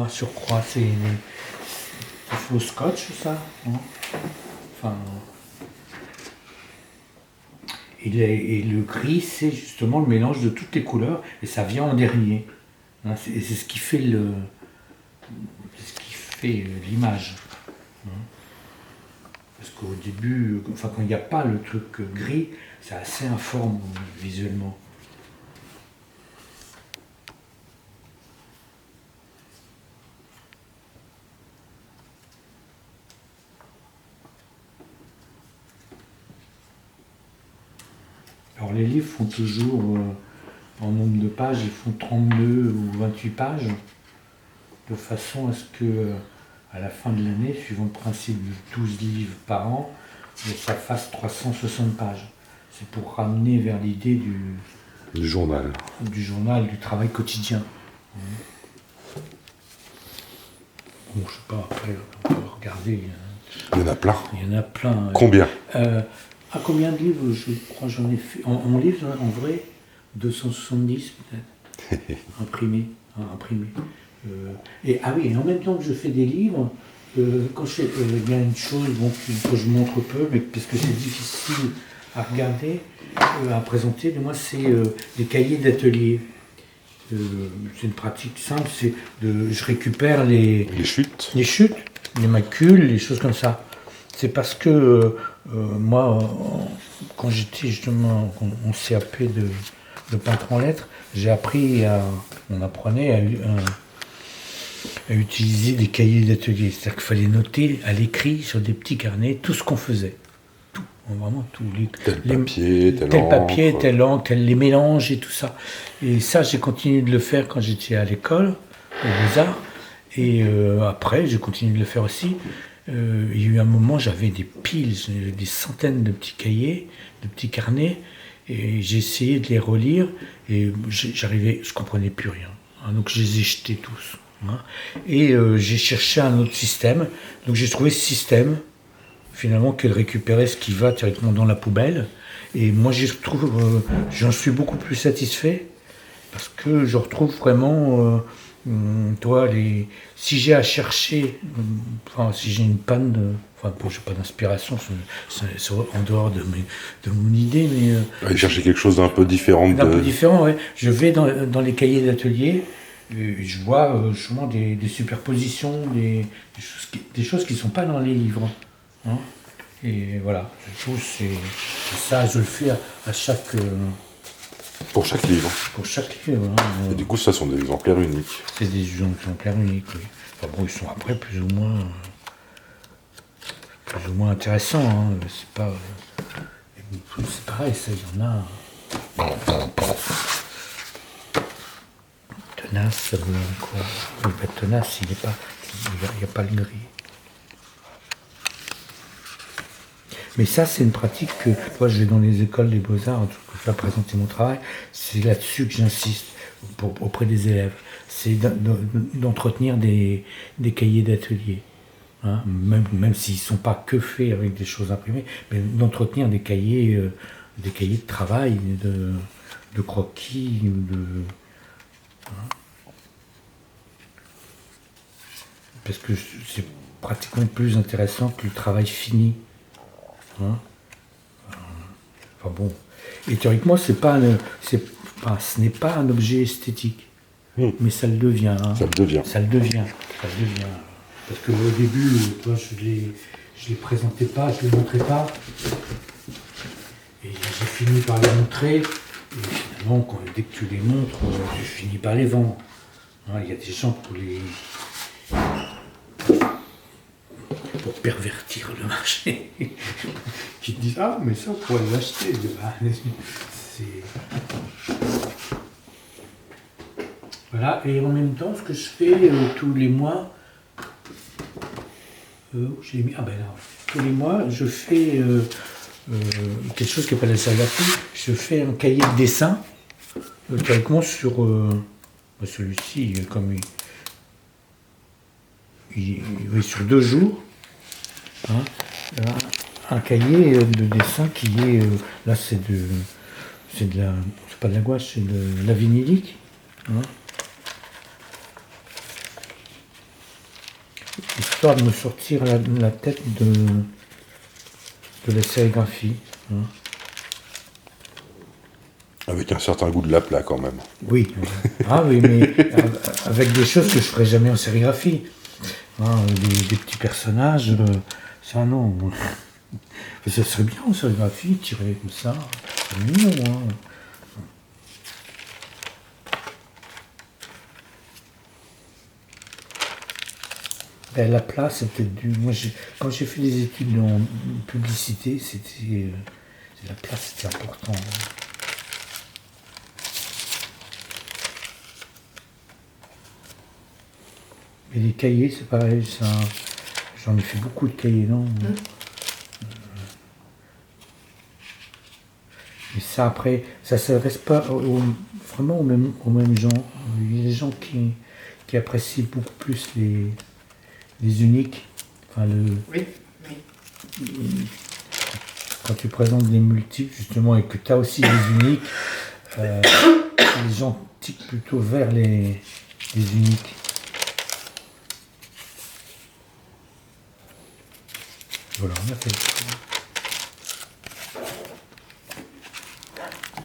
Surcroît, c'est fait au scotch, ça, hein. Enfin, et le gris, c'est justement le mélange de toutes les couleurs, et ça vient en dernier. Hein, c'est ce qui fait l'image. Hein. Parce qu'au début, enfin, quand il n'y a pas le truc gris, c'est assez informe visuellement. Alors les livres font toujours, en nombre de pages, ils font 32 ou 28 pages, de façon à ce que, à la fin de l'année, suivant le principe de 12 livres par an, ça fasse 360 pages. C'est pour ramener vers l'idée Du journal. du journal, du travail quotidien. Bon, je sais pas, après, on peut regarder. Il y en a plein. Il y en a plein. Combien À combien de livres? Je crois que j'en ai fait. En livres, en vrai, 270 peut-être. Imprimés. Hein, imprimés. Et ah oui, et en même temps que je fais des livres, quand il y a une chose que je montre peu, mais parce que c'est difficile à regarder, à présenter, moi, c'est les cahiers d'atelier. C'est une pratique simple, je récupère Les chutes. les chutes, les macules, les choses comme ça. C'est parce que moi, quand j'étais justement en CAP de peintre en lettres, on apprenait à utiliser des cahiers d'atelier. C'est-à-dire qu'il fallait noter à l'écrit sur des petits carnets tout ce qu'on faisait. Tout, vraiment tout. Tel papier, tel encre, les mélanges et tout ça. Et ça, j'ai continué de le faire quand j'étais à l'école, aux Beaux-Arts. Et après, j'ai continué de le faire aussi. Il y a eu un moment, j'avais des piles, des centaines de petits cahiers, de petits carnets. Et j'ai essayé de les relire. Et je comprenais plus rien. Hein, donc je les ai jetés tous. Hein. Et j'ai cherché un autre système. Donc j'ai trouvé ce système, finalement, que de récupérer ce qui va directement dans la poubelle. Et moi, j'en suis beaucoup plus satisfait parce que je retrouve vraiment, si j'ai à chercher, si j'ai une panne, je n'ai pas d'inspiration, c'est en dehors de mon idée, mais Aller chercher quelque chose d'un peu différent. Un peu différent, ouais. Je vais dans les cahiers d'atelier. Je vois justement des superpositions, des choses qui ne sont pas dans les livres. Hein. Et voilà, je trouve que c'est ça, je le fais à chaque... Pour chaque livre. Pour chaque livre. Hein. Et du coup, ça sont des exemplaires uniques. C'est des exemplaires uniques, oui. Enfin bon, ils sont après plus ou moins intéressants. Hein. C'est pareil, ça, il y en a... Tenace, quoi. Le tenace, il n'y a pas le gris. Mais ça, c'est une pratique que, moi, je vais dans les écoles des beaux-arts, pour faire présenter mon travail, c'est là-dessus que j'insiste auprès des élèves. C'est d'entretenir des cahiers d'atelier. Hein, même s'ils ne sont pas que faits avec des choses imprimées, mais d'entretenir des cahiers de travail, de croquis, parce que c'est pratiquement plus intéressant que le travail fini. Hein. Enfin bon. Et théoriquement, ce n'est pas un objet esthétique, mais ça le devient. Hein. Ça le devient. Parce qu'au début, toi, je les présentais pas, je les montrais pas. Et j'ai fini par les montrer. Et finalement, dès que tu les montres, tu finis par les vendre. Hein, il y a des gens pour pervertir le marché, qui te disent « Ah, mais ça, on pourrait l'acheter. » Voilà, et en même temps, ce que je fais tous les mois, tous les mois, je fais quelque chose qui s'appelle la Salvati. Je fais un cahier de dessin, théoriquement sur celui-ci, comme sur 2 jours. Hein, un cahier de dessin qui est là, c'est pas de la gouache, c'est de la vinylique. Hein. histoire de me sortir la tête de la sérigraphie. Hein. Avec un certain goût de l'aplat quand même. Oui. Ah oui, mais avec des choses que je ferais jamais en sérigraphie. Hein, des petits personnages, ça non. Ça serait bien en sérigraphie, tiré comme ça. C'est mignon, hein. Ben, la place, c'est peut-être dû. Moi, quand j'ai fait des études en publicité, la place, c'était important. Et les cahiers, c'est pareil, ça. J'en ai fait beaucoup de cahiers, non? Et ça, après, ça ne s'adresse pas vraiment aux mêmes gens. Il y a des gens qui apprécient beaucoup plus les uniques. Enfin, Oui. quand tu présentes des multiples, justement, et que tu as aussi des uniques, les gens tiquent plutôt vers les uniques. Voilà, on a fait le tour.